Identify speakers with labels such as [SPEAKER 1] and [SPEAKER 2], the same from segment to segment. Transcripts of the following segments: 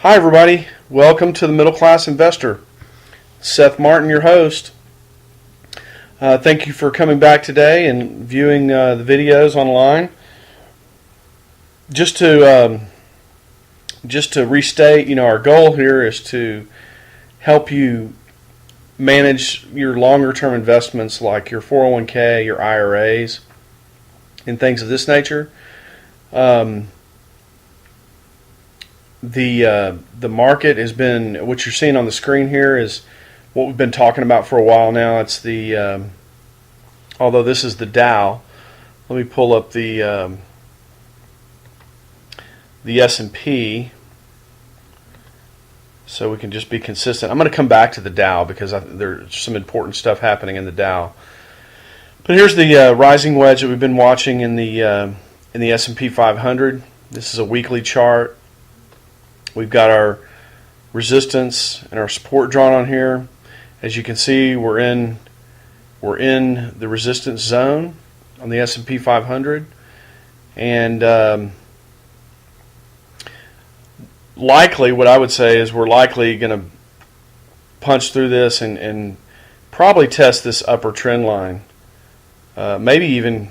[SPEAKER 1] Hi everybody, welcome to the Middle Class Investor. Seth Martin, your host. Thank you for coming back today and viewing the videos online. Just to restate, our goal here is to help you manage your longer term investments like your 401k, your IRAs, and things of this nature. The market has been, what you're seeing on the screen here is what we've been talking about for a while now. It's the although this is the Dow. Let me pull up the S&P so we can just be consistent. I'm going to come back to the Dow because there's some important stuff happening in the Dow. But here's the rising wedge that we've been watching in the S&P 500. This is a weekly chart. We've got our resistance and our support drawn on here. As you can see, we're in the resistance zone on the S&P 500, and likely, what I would say is we're likely going to punch through this and probably test this upper trend line. Maybe even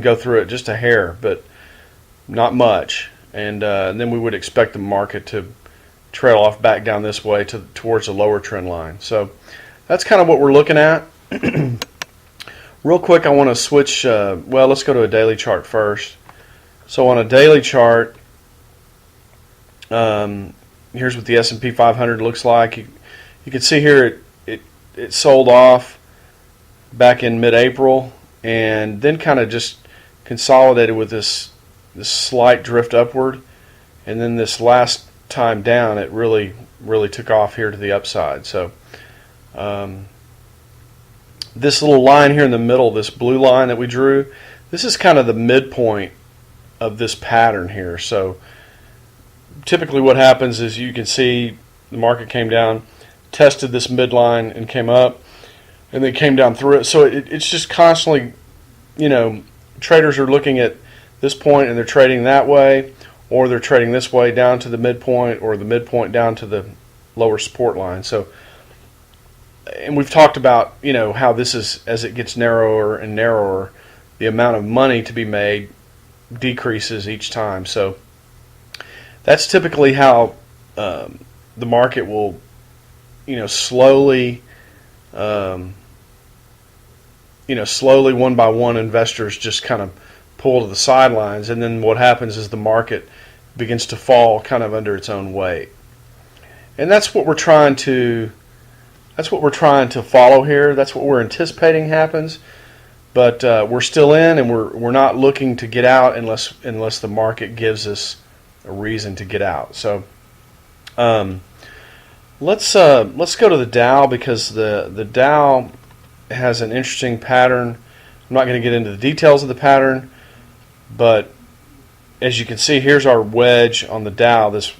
[SPEAKER 1] go through it just a hair, but not much. And then we would expect the market to trail off back down this way towards the lower trend line. So that's kind of what we're looking at. Real quick, I want to switch. Well, let's go to a daily chart first. So on a daily chart, here's what the S&P 500 looks like. You can see here it sold off back in mid-April and then kind of just consolidated with this slight drift upward, and then this last time down it really took off here to the upside. So this little line here in the middle, this blue line that we drew, this is kind of the midpoint of this pattern here. So typically what happens is you can see the market came down, tested this midline and came up, and then came down through it. So it's just constantly, traders are looking at this point and they're trading that way, or they're trading this way down to the midpoint, or the midpoint down to the lower support line. So, and we've talked about how this is, as it gets narrower and narrower, the amount of money to be made decreases each time. So that's typically how the market will slowly slowly one by one investors just kind of pull to the sidelines, and then what happens is the market begins to fall kind of under its own weight. And that's what we're trying to follow here. That's what we're anticipating happens. But we're still in, and we're not looking to get out unless the market gives us a reason to get out. So let's go to the Dow, because the Dow has an interesting pattern. I'm not going to get into the details of the pattern, but as you can see, here's our wedge on the Dow, this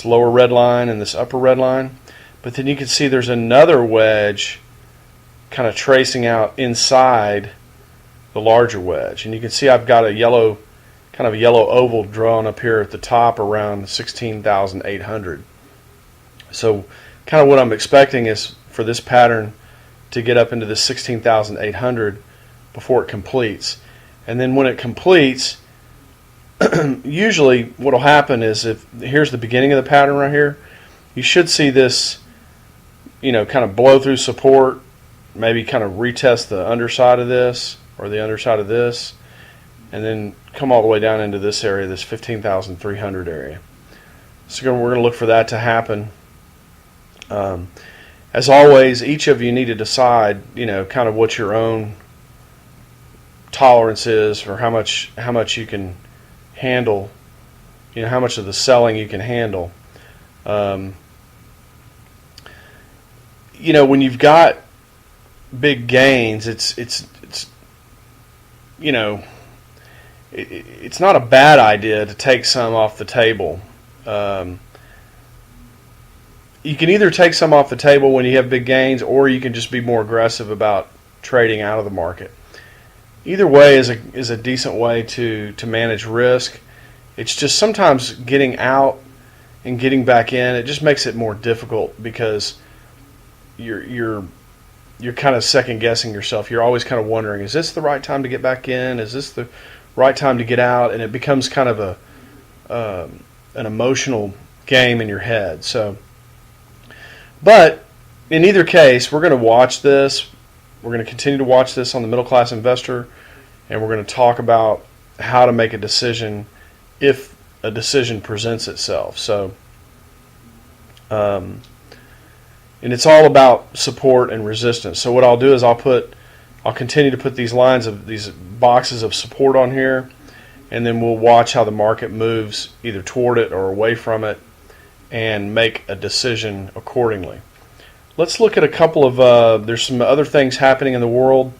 [SPEAKER 1] lower red line and this upper red line. But then you can see there's another wedge kind of tracing out inside the larger wedge. And you can see I've got a yellow oval drawn up here at the top around 16,800. So kind of what I'm expecting is for this pattern to get up into the 16,800 before it completes. And then when it completes, usually what will happen is, here's the beginning of the pattern right here, you should see this kind of blow through support, maybe kind of retest the underside of this or the underside of this, and then come all the way down into this area, this 15,300 area. So we're going to look for that to happen. As always, each of you need to decide kind of what your own tolerance is for how much you can handle, how much of the selling you can handle. When you've got big gains, it's not a bad idea to take some off the table. You can either take some off the table when you have big gains, or you can just be more aggressive about trading out of the market. Either way is a decent way to manage risk. It's just sometimes getting out and getting back in, it just makes it more difficult because you're kind of second guessing yourself. You're always kind of wondering, is this the right time to get back in? Is this the right time to get out? And it becomes kind of an emotional game in your head. So, but in either case, we're going to watch this. We're going to continue to watch this on the Middle Class Investor, and we're going to talk about how to make a decision if a decision presents itself. So, and it's all about support and resistance. So what I'll do is I'll continue to put these boxes of support on here, and then we'll watch how the market moves either toward it or away from it and make a decision accordingly. Let's look at a couple of, there's some other things happening in the world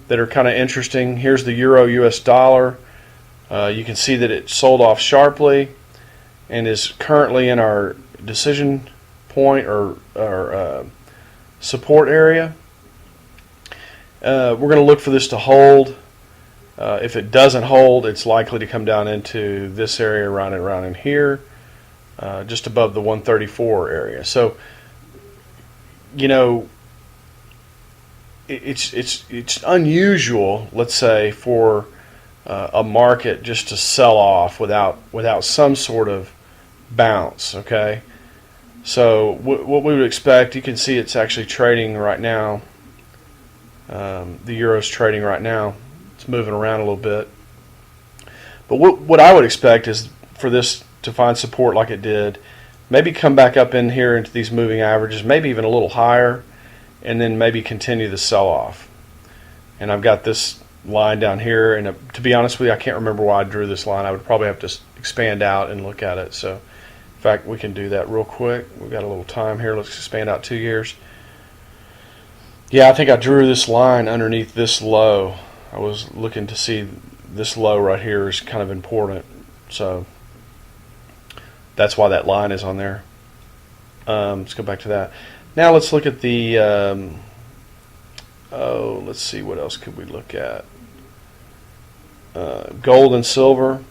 [SPEAKER 1] that are kind of interesting. Here's the Euro US dollar. You can see that it sold off sharply and is currently in our decision point or support area. We're going to look for this to hold. If it doesn't hold, it's likely to come down into this area around in here, just above the 134 area. So, you know, it's unusual, let's say, for a market just to sell off without some sort of bounce. Okay, so what we would expect, you can see it's actually trading right now. The euro's trading right now. It's moving around a little bit. But what I would expect is for this to find support like it did, maybe come back up in here into these moving averages, maybe even a little higher, and then maybe continue the sell-off. And I've got this line down here, and to be honest with you, I can't remember why I drew this line. I would probably have to expand out and look at it. So, in fact, we can do that real quick. We've got a little time here. Let's expand out 2 years. Yeah, I think I drew this line underneath this low. I was looking to see this low right here is kind of important. So that's why that line is on there. Let's go back to that. Now let's look at the, let's see, what else could we look at? Gold and silver.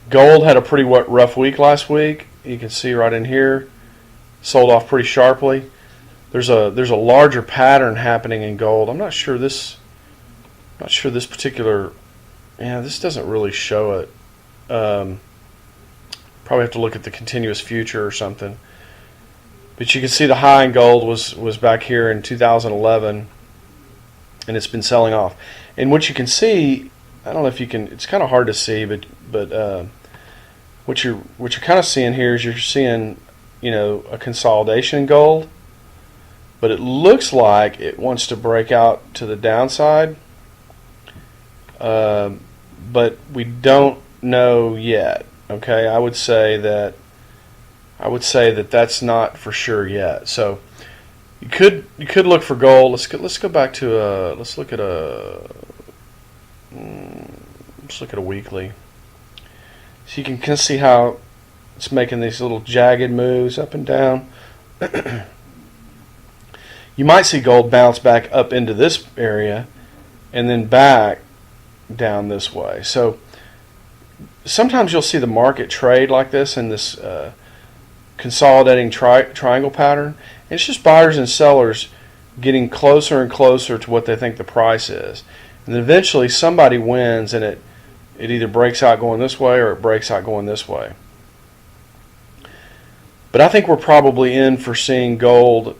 [SPEAKER 1] Gold had a pretty rough week last week. You can see right in here, sold off pretty sharply. There's a larger pattern happening in gold. I'm not sure this particular, this doesn't really show it. Probably have to look at the continuous future or something. But you can see the high in gold was back here in 2011, and it's been selling off. And what you can see, I don't know if you can, it's kind of hard to see, but what you're kind of seeing here is you're seeing, a consolidation in gold, but it looks like it wants to break out to the downside, but we don't know yet. Okay, I would say that that's not for sure yet. So you could look for gold. Let's go back to let's look at a weekly. So you can kind of see how it's making these little jagged moves up and down. You might see gold bounce back up into this area and then back down this way. So sometimes you'll see the market trade like this in this consolidating triangle pattern. And it's just buyers and sellers getting closer and closer to what they think the price is. And then eventually somebody wins, and it either breaks out going this way or it breaks out going this way. But I think we're probably in for seeing gold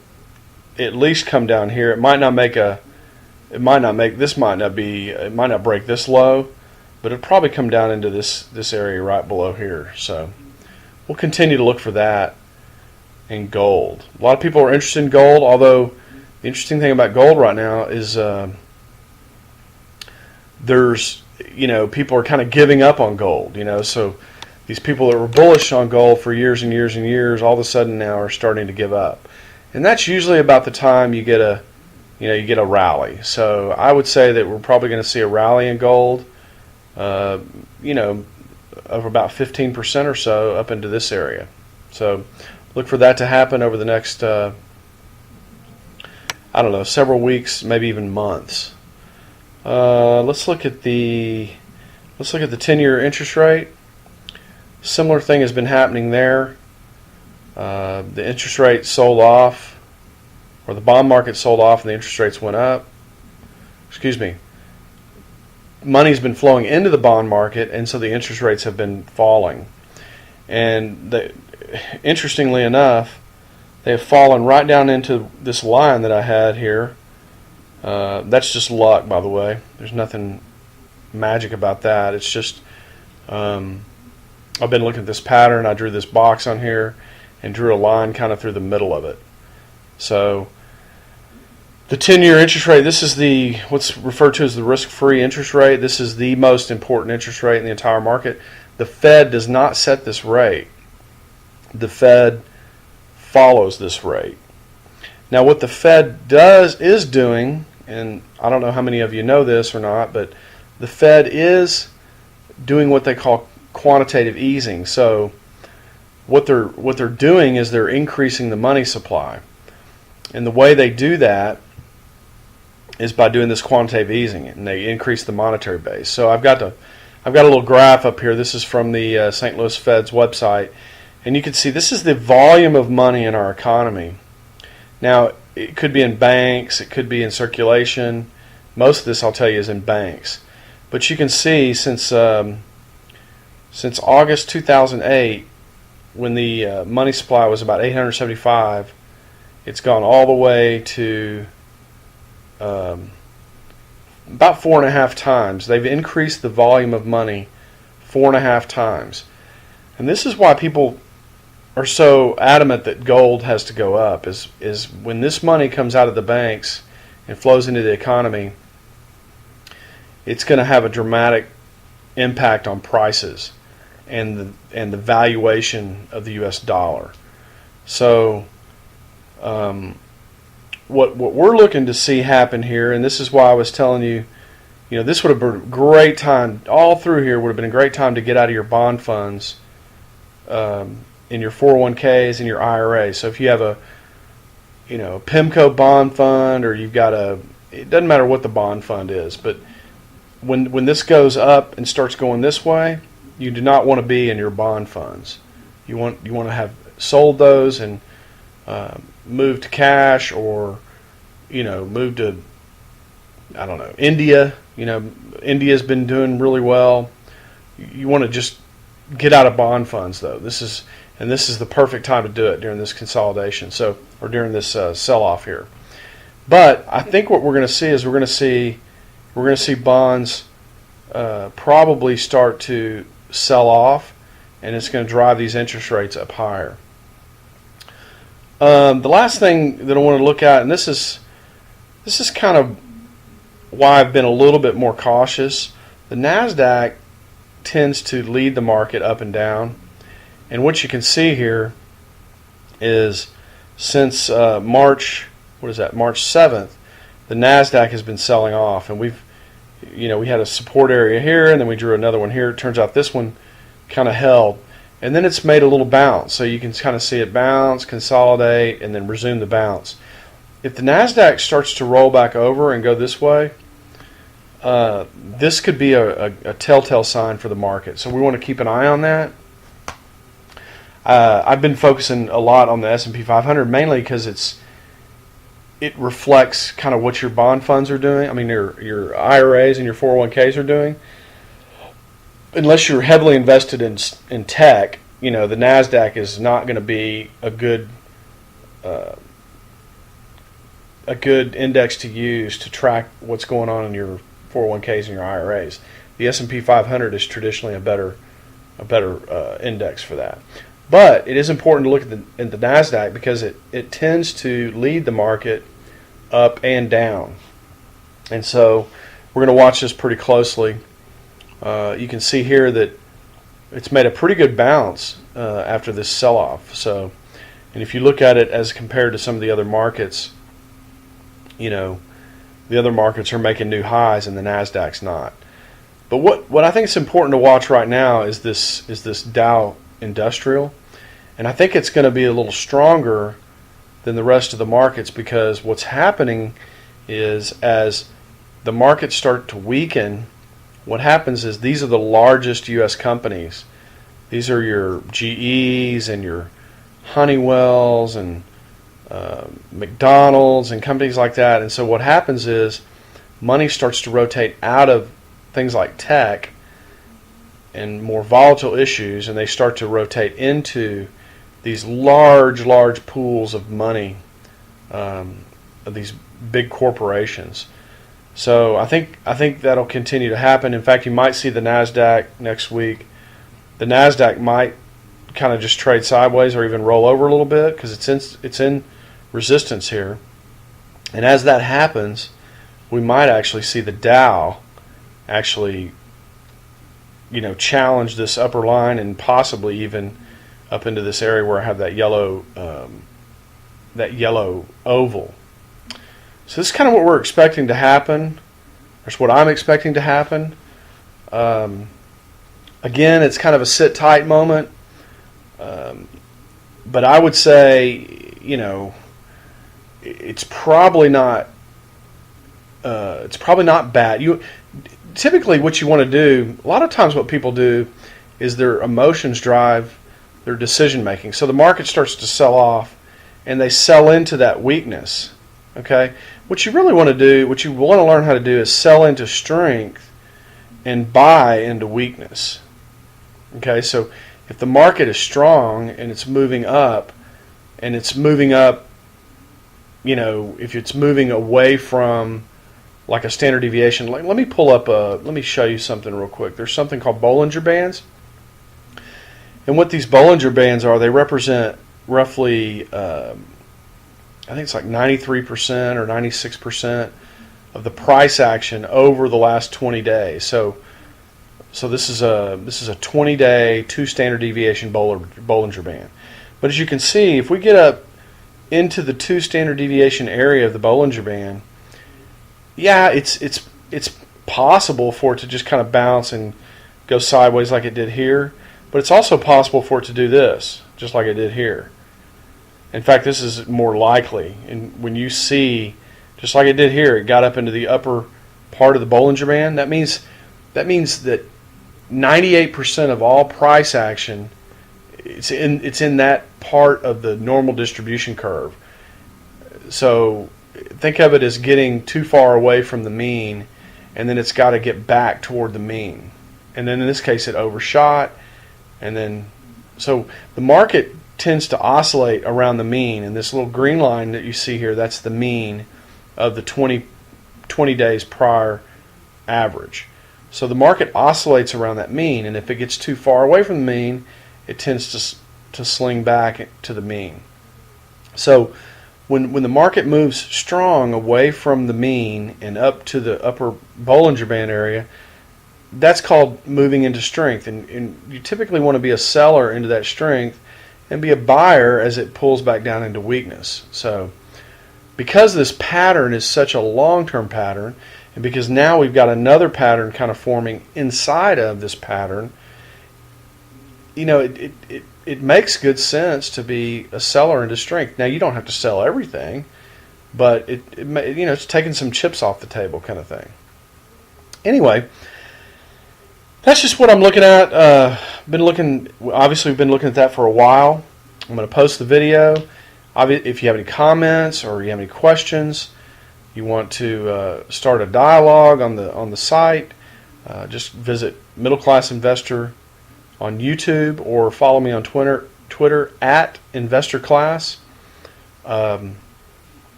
[SPEAKER 1] at least come down here. It might not break this low, but it'll probably come down into this area right below here. So we'll continue to look for that in gold. A lot of people are interested in gold, although the interesting thing about gold right now is there's, people are kind of giving up on gold, so these people that were bullish on gold for years and years and years, all of a sudden now are starting to give up. And that's usually about the time you get a rally. So I would say that we're probably going to see a rally in gold, of about 15% or so up into this area. So look for that to happen over the next, several weeks, maybe even months. Let's look at the 10-year interest rate. Similar thing has been happening there. The interest rate sold off, or the bond market sold off and the interest rates went up. Excuse me. Money's been flowing into the bond market, and so the interest rates have been falling. And interestingly enough, they have fallen right down into this line that I had here. That's just luck, by the way. There's nothing magic about that. It's just I've been looking at this pattern. I drew this box on here and drew a line kind of through the middle of it. So the 10-year interest rate, this is what's referred to as the risk-free interest rate. This is the most important interest rate in the entire market. The Fed does not set this rate. The Fed follows this rate. Now what the Fed is doing, and I don't know how many of you know this or not, but the Fed is doing what they call quantitative easing. So what they're doing is they're increasing the money supply. And the way they do that is by doing this quantitative easing, and they increase the monetary base. So I've got a little graph up here. This is from the St. Louis Fed's website, and you can see this is the volume of money in our economy. Now it could be in banks, it could be in circulation. Most of this, I'll tell you, is in banks. But you can see since August 2008, when the money supply was about 875, it's gone all the way to about 4.5 times. They've increased the volume of money 4.5 times. And this is why people are so adamant that gold has to go up, is when this money comes out of the banks and flows into the economy, it's going to have a dramatic impact on prices and the valuation of the U.S. dollar. So what we're looking to see happen here, and this is why I was telling you, this would have been a great time, all through here would have been a great time to get out of your bond funds in your 401ks and your IRA. So if you have a PIMCO bond fund, or you've got it doesn't matter what the bond fund is, but when this goes up and starts going this way, you do not want to be in your bond funds. You want to have sold those and move to cash, or move to, I don't know, India. India's been doing really well. You want to just get out of bond funds, though. This is the perfect time to do it during this consolidation, or during this sell-off here. But I think what we're going to see is we're going to see bonds probably start to sell off, and it's going to drive these interest rates up higher. The last thing that I want to look at, and this is kind of why I've been a little bit more cautious. The NASDAQ tends to lead the market up and down, and what you can see here is since March 7th, the NASDAQ has been selling off, and we had a support area here, and then we drew another one here. It turns out this one kind of held, and then it's made a little bounce. So you can kind of see it bounce, consolidate, and then resume the bounce. If the NASDAQ starts to roll back over and go this way, this could be a telltale sign for the market. So we want to keep an eye on that. I've been focusing a lot on the S&P 500, mainly because it reflects kind of what your bond funds are doing. I mean, your IRAs and your 401ks are doing. Unless you're heavily invested in tech, the NASDAQ is not going to be a good index to use to track what's going on in your 401ks and your IRAs. The S&P 500 is traditionally a better index for that. But it is important to look at the NASDAQ because it tends to lead the market up and down. And so we're going to watch this pretty closely. You can see here that it's made a pretty good bounce after this sell-off. So, and if you look at it as compared to some of the other markets, the other markets are making new highs and the NASDAQ's not. But what I think is important to watch right now is this Dow Industrial, and I think it's going to be a little stronger than the rest of the markets, because what's happening is as the markets start to weaken, what happens is these are the largest U.S. companies. These are your GEs and your Honeywells and McDonald's and companies like that. And so what happens is money starts to rotate out of things like tech and more volatile issues, and they start to rotate into these large pools of money of these big corporations. So I think that'll continue to happen. In fact, you might see the NASDAQ next week. The NASDAQ might kind of just trade sideways or even roll over a little bit because it's in resistance here. And as that happens, we might actually see the Dow actually, challenge this upper line and possibly even up into this area where I have that yellow oval. So this is kind of what we're expecting to happen. That's what I'm expecting to happen. Again, it's kind of a sit tight moment. But I would say, it's probably not bad. Typically what you want to do, a lot of times what people do is their emotions drive their decision making. So the market starts to sell off and they sell into that weakness. Okay? What you really want to do, what you want to learn how to do is sell into strength and buy into weakness. Okay? So if the market is strong and it's moving up, if it's moving away from like a standard deviation, let me show you something real quick. There's something called Bollinger Bands. And what these Bollinger Bands are, they represent roughly, I think it's like 93% or 96% of the price action over the last 20 days. So this is a 20-day, 2 standard deviation Bollinger Band. But as you can see, if we get up into the 2 standard deviation area of the Bollinger Band, yeah, it's possible for it to just kind of bounce and go sideways like it did here, but it's also possible for it to do this, just like it did here. In fact, this is more likely. And when you see, just like it did here, it got up into the upper part of the Bollinger Band. That means that 98% of all price action, it's in that part of the normal distribution curve. So think of it as getting too far away from the mean, and then it's got to get back toward the mean. And then in this case, it overshot, and then so the market tends to oscillate around the mean. And this little green line that you see here, that's the mean of the 20 days prior average. So the market oscillates around that mean, and if it gets too far away from the mean, it tends to sling back to the mean. So when the market moves strong away from the mean and up to the upper Bollinger Band area, that's called moving into strength. And you typically want to be a seller into that strength and be a buyer as it pulls back down into weakness. So because this pattern is such a long-term pattern, and because now we've got another pattern kind of forming inside of this pattern, it makes good sense to be a seller into strength. Now, you don't have to sell everything, but it's taking some chips off the table kind of thing. Anyway, that's just what I'm looking at. Obviously, we've been looking at that for a while. I'm going to post the video. If you have any comments or you have any questions, you want to start a dialogue on the site, just visit Middle Class Investor on YouTube or follow me on Twitter at InvestorClass.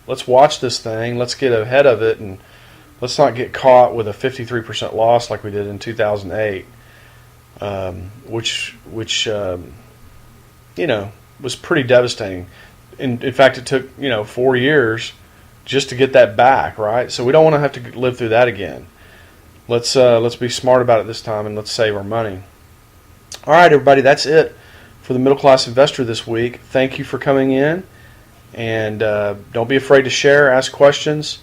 [SPEAKER 1] Let's watch this thing. Let's get ahead of it, and let's not get caught with a 53% loss like we did in 2008, which was pretty devastating. In fact, it took 4 years just to get that back, right? So we don't want to have to live through that again. Let's be smart about it this time, and let's save our money. All right, everybody, that's it for the Middle Class Investor this week. Thank you for coming in, and don't be afraid to share, ask questions,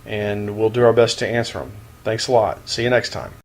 [SPEAKER 1] and we'll do our best to answer them. Thanks a lot. See you next time.